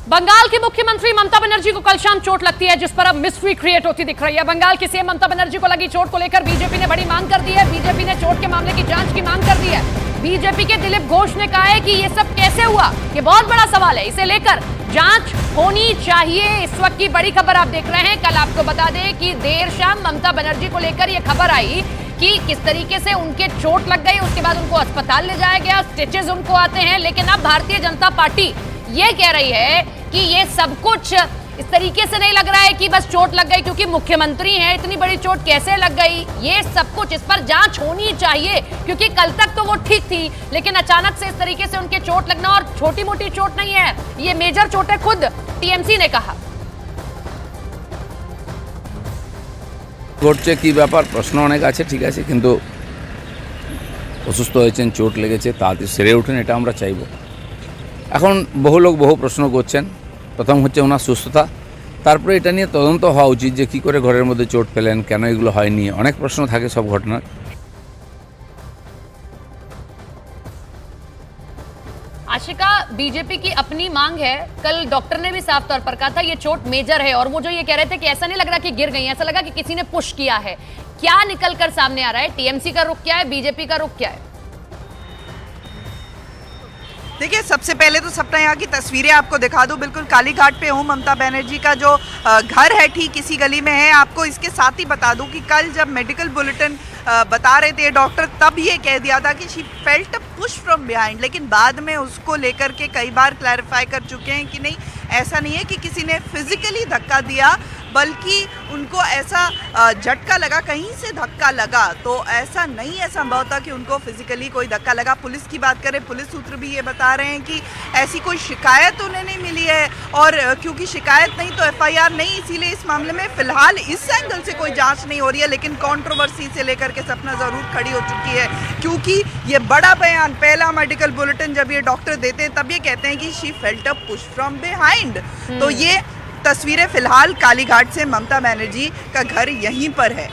बंगाल की मुख्यमंत्री ममता बनर्जी को कल शाम चोट लगती है, जिस पर अब मिस्ट्री क्रिएट होती दिख रही है। बंगाल की सीएम ममता बनर्जी को लगी चोट को लेकर बीजेपी ने बड़ी मांग कर दी है। बीजेपी ने चोट के मामले की जांच की मांग कर दी है। बीजेपी के दिलीप घोष ने कहा है कि ये सब कैसे हुआ, ये बहुत बड़ा सवाल है, इसे लेकर जांच होनी चाहिए। इस वक्त की बड़ी खबर आप देख रहे हैं। कल आपको बता दें कि देर शाम ममता बनर्जी को लेकर यह खबर आई कि किस तरीके से उनके चोट लग गई, उसके बाद उनको अस्पताल ले जाया गया, स्टिचेस उनको आते हैं। लेकिन अब भारतीय जनता पार्टी ये कह रही है कि ये सब कुछ इस तरीके से नहीं लग रहा है कि बस चोट लग गई क्योंकि मुख्यमंत्री हैं, इतनी बड़ी चोट कैसे लग गई, ये सब कुछ इस पर जांच होनी चाहिए। क्योंकि कल तक तो वो ठीक थी, लेकिन अचानक से इस तरीके से उनके चोट लगना, और छोटी मोटी चोट नहीं है, ये मेजर चोट है, खुद टीएमसी ने कहा। ঘটছে কি ব্যাপার প্রশ্ন অনেক আছে, ঠিক আছে, কিন্তু অসুস্থ হয়েছেন, চোট লেগেছে, তাড়াতাড়ি সেরে ওঠেন, এটা আমরা চাইব। এখন বহু লোক বহু প্রশ্ন করছেন। প্রথম হচ্ছে ওনার সুস্থতা, তারপরে এটা নিয়ে তদন্ত হওয়া উচিত যে কী করে ঘরের মধ্যে চোট পেলেন, কেন এগুলো হয়নি, অনেক প্রশ্ন থাকে সব ঘটনার। आशिका, बीजेपी की अपनी मांग है। कल डॉक्टर ने भी साफ तौर पर कहा था ये चोट मेजर है, और वो जो ये कह रहे थे कि ऐसा नहीं लग रहा कि गिर गई, ऐसा लगा कि किसी ने पुश किया है। क्या निकल कर सामने आ रहा है? टीएमसी का रुख क्या है, बीजेपी का रुख क्या है? देखिए, सबसे पहले तो सपना यहाँ की तस्वीरें आपको दिखा दूं। बिल्कुल कालीघाट पे हूँ। ममता बनर्जी का जो घर है ठीक इसी गली में है। आपको इसके साथ ही बता दूं कि कल जब मेडिकल बुलेटिन बता रहे थे डॉक्टर, तब ये कह दिया था कि she felt push from behind, लेकिन बाद में उसको लेकर के कई बार क्लैरिफाई कर चुके हैं कि नहीं, ऐसा नहीं है कि किसी ने फिजिकली धक्का दिया, बल्कि उनको ऐसा झटका लगा, कहीं से धक्का लगा, तो ऐसा नहीं है संभव था कि उनको फिजिकली कोई धक्का लगा। पुलिस की बात करें, पुलिस सूत्र भी ये बता रहे हैं कि ऐसी कोई शिकायत उन्हें नहीं मिली है, और क्योंकि शिकायत नहीं तो एफआईआर नहीं, इसीलिए इस मामले में फिलहाल इस एंगल से कोई जांच नहीं हो रही है। लेकिन कंट्रोवर्सी से लेकर के सपना जरूर खड़ी हो चुकी है, क्योंकि ये बड़ा बयान, पहला मेडिकल बुलेटिन जब ये डॉक्टर देते हैं तब ये कहते हैं कि she felt a push from behind. तो ये तस्वीरें फिलहाल कालीघाट से ममता बनर्जी का घर यहीं पर है।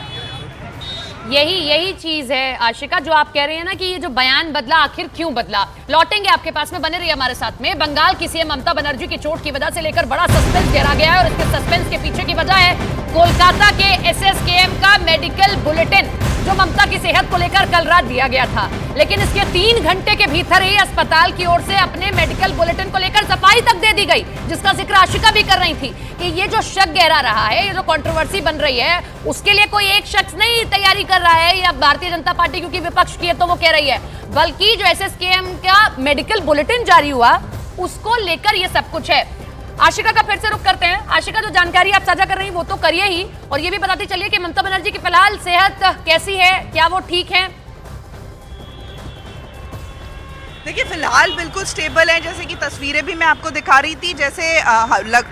यही चीज है आशिका, जो आप कह रहे हैं ना कि ये जो बयान बदला, आखिर क्यों बदला। लौटेंगे आपके पास में, बने रहिए हमारे साथ में। बंगाल की सीएम ममता बनर्जी की चोट की वजह से लेकर बड़ा सस्पेंस घेरा गया है, और इसके सस्पेंस के पीछे की वजह है कोलकाता के एसएसकेएम का मेडिकल बुलेटिन, जो ममता की सेहत को लेकर कल रात दिया गया था। लेकिन इसके 3 घंटे के भीतर ही अस्पताल की ओर से अपने मेडिकल बुलेटिन को लेकर सफाई तक दे दी गई, जिसका जिक्र आशिका भी कर रही थी कि ये जो शक गहरा रहा है, ये जो कंट्रोवर्सी बन रही है, उसके लिए कोई एक शख्स नहीं तैयारी कर रहा है, या भारतीय जनता पार्टी क्योंकि विपक्ष की है तो वो कह रही है, बल्कि जो एसएसकेएम का मेडिकल बुलेटिन जारी हुआ उसको लेकर ये सब कुछ है। आशिका का फिर से रुख करते हैं। आशिका, जो जानकारी आप साझा कर रही हैं वो तो करिए ही, और ये भी बताती चलिए कि ममता बनर्जी की फिलहाल सेहत कैसी है, क्या वो ठीक है? देखिए, फिलहाल बिल्कुल स्टेबल है। जैसे कि तस्वीरें भी मैं आपको दिखा रही थी, जैसे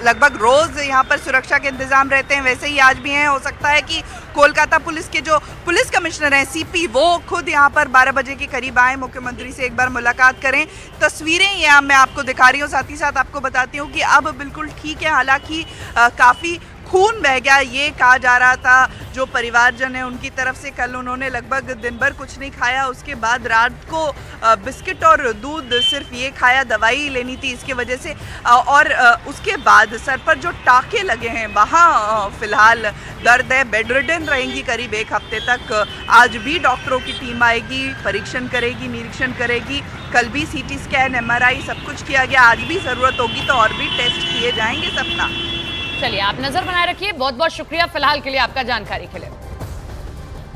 लगभग रोज यहाँ पर सुरक्षा के इंतजाम रहते हैं, वैसे ही आज भी हैं। हो सकता है कि कोलकाता पुलिस के जो पुलिस कमिश्नर हैं सीपी, वो खुद यहाँ पर 12 बजे के करीब आए, मुख्यमंत्री से एक बार मुलाकात करें। तस्वीरें यहाँ मैं आपको दिखा रही हूँ, साथ ही साथ आपको बताती हूँ कि अब बिल्कुल ठीक है। हालांकि काफ़ी खून बह गया, ये कहा जा रहा था जो परिवारजन है उनकी तरफ से। कल उन्होंने लगभग दिन भर कुछ नहीं खाया, उसके बाद रात को बिस्किट और दूध सिर्फ ये खाया, दवाई लेनी थी इसके वजह से। और उसके बाद सर पर जो टाके लगे हैं वहाँ फिलहाल दर्द है, बेडरिडन रहेंगी करीब 1 हफ्ते तक। आज भी डॉक्टरों की टीम आएगी, परीक्षण करेगी, निरीक्षण करेगी। कल भी सीटी स्कैन, एमआरआई सब कुछ किया गया। आज भी ज़रूरत होगी तो और भी टेस्ट किए जाएंगे। सपना, चलिए आप नजर बनाए रखिए। बहुत बहुत शुक्रिया फिलहाल के लिए, आपका जानकारी के लिए।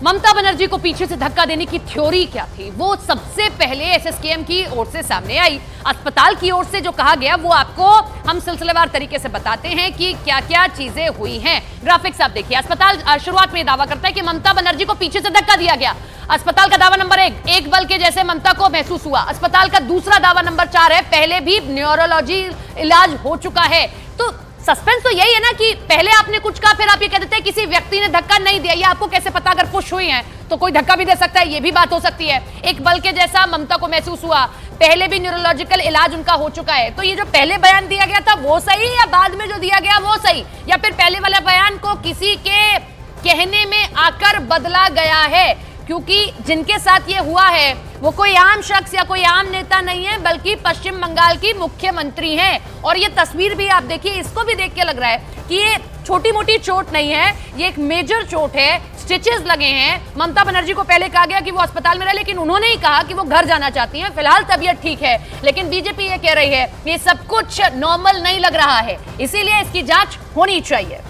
ममता बनर्जी को पीछे से धक्का देने की थ्योरी क्या थी, वो सबसे पहले एसएसकेएम की ओर से सामने आई। अस्पताल की ओर से जो कहा गया वो आपको हम सिलसिलेवार तरीके से बताते हैं कि क्या क्या चीजें हुई हैं। ग्राफिक्स आप देखिए। अस्पताल शुरुआत में दावा करता है कि ममता बनर्जी को पीछे से धक्का दिया गया। अस्पताल का दावा नंबर 1, एक बल के जैसे ममता को महसूस हुआ। अस्पताल का दूसरा दावा नंबर 4 है, पहले भी न्यूरोलॉजी इलाज हो चुका है। तो सस्पेंस तो यही है ना कि पहले आपने कुछ कहा, फिर आप ये कह देते हैं किसी व्यक्ति ने धक्का नहीं दिया। ये आपको कैसे पता? अगर पुश हुई है तो कोई धक्का भी दे सकता है, ये भी बात हो सकती है। एक बल के जैसा ममता को महसूस हुआ, पहले भी न्यूरोलॉजिकल इलाज उनका हो चुका है। तो ये जो पहले बयान दिया गया था वो सही, या बाद में जो दिया गया वो सही, या फिर पहले वाला बयान को किसी के कहने में आकर बदला गया है? क्योंकि जिनके साथ ये हुआ है वो कोई आम शख्स या कोई आम नेता नहीं है, बल्कि पश्चिम बंगाल की मुख्यमंत्री हैं। और ये तस्वीर भी आप देखिए, इसको भी देख के लग रहा है कि ये छोटी मोटी चोट नहीं है, ये एक मेजर चोट है, स्टिचेस लगे हैं। ममता बनर्जी को पहले कहा गया कि वो अस्पताल में रहे, लेकिन उन्होंने ही कहा कि वो घर जाना चाहती हैं, फिलहाल तबीयत ठीक है। लेकिन बीजेपी ये कह रही है ये सब कुछ नॉर्मल नहीं लग रहा है, इसीलिए इसकी जांच होनी चाहिए।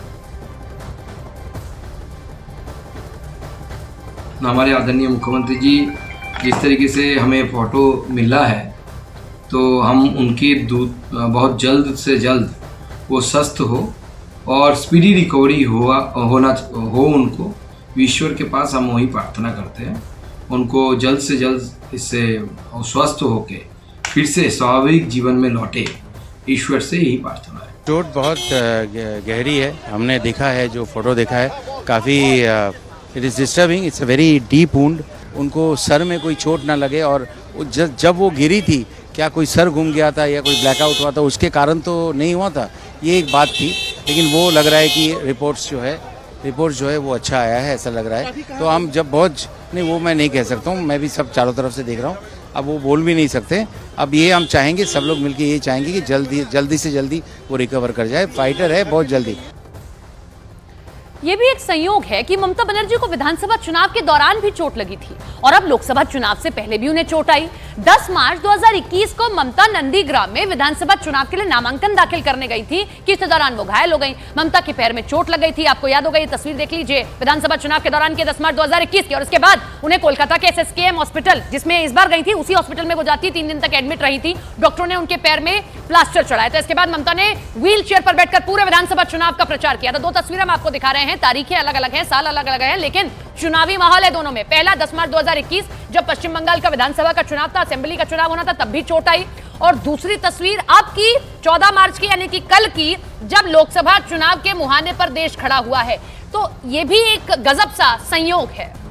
हमारे आदरणीय मुख्यमंत्री जी जिस तरीके से हमें फोटो मिला है, तो हम उनकी बहुत जल्द से जल्द वो स्वस्थ हो और स्पीडी रिकवरी हो उनको। ईश्वर के पास हम वही प्रार्थना करते हैं, उनको जल्द से जल्द इससे स्वस्थ होके फिर से स्वाभाविक जीवन में लौटे, ईश्वर से यही प्रार्थना है। चोट बहुत गहरी है, हमने देखा है, जो फोटो देखा है काफ़ी it is disturbing, it's a very deep wound. उनको सर में कोई चोट ना लगे, और जब वो गिरी थी क्या कोई सर घूम गया था या कोई ब्लैकआउट हुआ था, उसके कारण तो नहीं हुआ था, ये एक बात थी। लेकिन वो लग रहा है कि रिपोर्ट जो है वो अच्छा आया है, ऐसा लग रहा है। तो हम जब बहुत नहीं, वो मैं नहीं कह सकता हूँ, मैं भी सब चारों तरफ से देख रहा हूँ, अब वो बोल भी नहीं सकते। अब ये हम चाहेंगे, सब लोग मिलकर ये चाहेंगे कि जल्दी से जल्दी वो रिकवर कर जाए। फाइटर है, बहुत जल्दी। ये भी एक संयोग है कि ममता बनर्जी को विधानसभा चुनाव के दौरान भी चोट लगी थी, और अब लोकसभा चुनाव से पहले भी उन्हें चोट आई। 10 मार्च 2021 को ममता नंदीग्राम में विधानसभा चुनाव के लिए नामांकन दाखिल करने गई थी कि इस दौरान वो घायल हो गई। ममता के पैर में चोट लग गई थी, आपको याद होगा, ये तस्वीर देख लीजिए, विधानसभा चुनाव के दौरान के 10 मार्च 2021 की। और इसके बाद उन्हें कोलकाता के SSKM हॉस्पिटल, जिसमें इस बार गई थी, उसी हॉस्पिटल में वो जाती, 3 दिन तक एडमिट रही थी। डॉक्टरों ने उनके पैर में प्लास्टर चढ़ाया था। इसके बाद ममता ने व्हील चेयर पर बैठकर पूरे विधानसभा चुनाव का प्रचार किया था। 2 तस्वीरें हम आपको दिखा रहे हैं, तारीखें अलग अलग हैं, साल अलग अलग हैं, लेकिन चुनावी माहौल है दोनों में। पहला 10 मार्च 2021 जब पश्चिम बंगाल का विधानसभा का चुनाव था, असेंबली का चुनाव होना था, तब भी चोट आई। और दूसरी तस्वीर आपकी 14 मार्च की, यानी कि कल की, जब लोकसभा चुनाव के मुहाने पर देश खड़ा हुआ है। तो यह भी एक गजब सा संयोग है।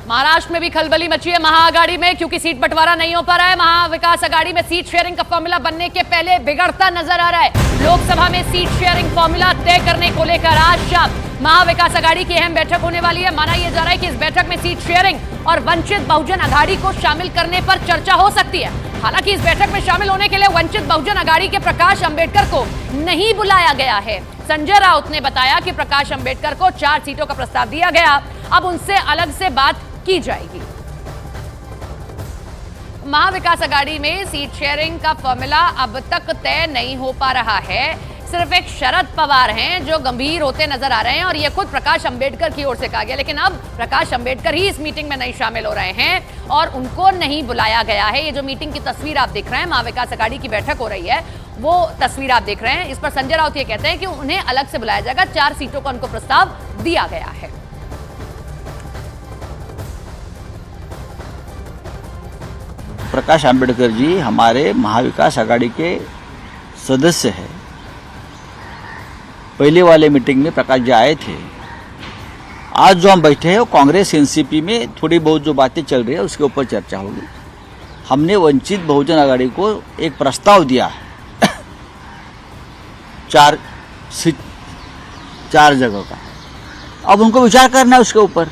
महाराष्ट्र में भी खलबली मची है महाअघाड़ी में, क्योंकि सीट बंटवारा नहीं हो पा रहा है। महाविकास अघाड़ी में सीट शेयरिंग का फॉर्मूला बनने के पहले बिगड़ता नजर आ रहा है। लोकसभा में सीट शेयरिंग फॉर्मूला तय करने को लेकर आज शाम महाविकास अघाड़ी की अहम बैठक होने वाली है। माना यह जा रहा है कि इस बैठक में सीट शेयरिंग और वंचित बहुजन अघाड़ी को शामिल करने पर चर्चा हो सकती है। हालांकि इस बैठक में शामिल होने के लिए वंचित बहुजन अघाड़ी के प्रकाश अंबेडकर को नहीं बुलाया गया है। संजय राउत ने बताया कि प्रकाश अंबेडकर को 4 सीटों का प्रस्ताव दिया गया, अब उनसे अलग से बात की जाएगी। महाविकास अघाड़ी में सीट शेयरिंग का फॉर्मूला अब तक तय नहीं हो पा रहा है। सिर्फ एक शरद पवार हैं जो गंभीर होते नजर आ रहे हैं, और यह खुद प्रकाश अंबेडकर की ओर से कहा गया। लेकिन अब प्रकाश अंबेडकर ही इस मीटिंग में नहीं शामिल हो रहे हैं और उनको नहीं बुलाया गया है। ये जो मीटिंग की तस्वीर आप देख रहे हैं, महाविकास अघाड़ी की बैठक हो रही है, वो तस्वीर आप देख रहे हैं। इस पर संजय राउत ये कहते हैं कि उन्हें अलग से बुलाया जाएगा, 4 सीटों का उनको प्रस्ताव दिया गया है। प्रकाश अंबेडकर जी हमारे महाविकास आघाड़ी के सदस्य हैं। पहले वाले मीटिंग में प्रकाश जी आए थे। आज जो हम बैठे हैं वो कांग्रेस एनसीपी में थोड़ी बहुत जो बातें चल रही है उसके ऊपर चर्चा होगी। हमने वंचित बहुजन आघाड़ी को एक प्रस्ताव दिया है 4 जगह का। अब उनको विचार करना है उसके ऊपर।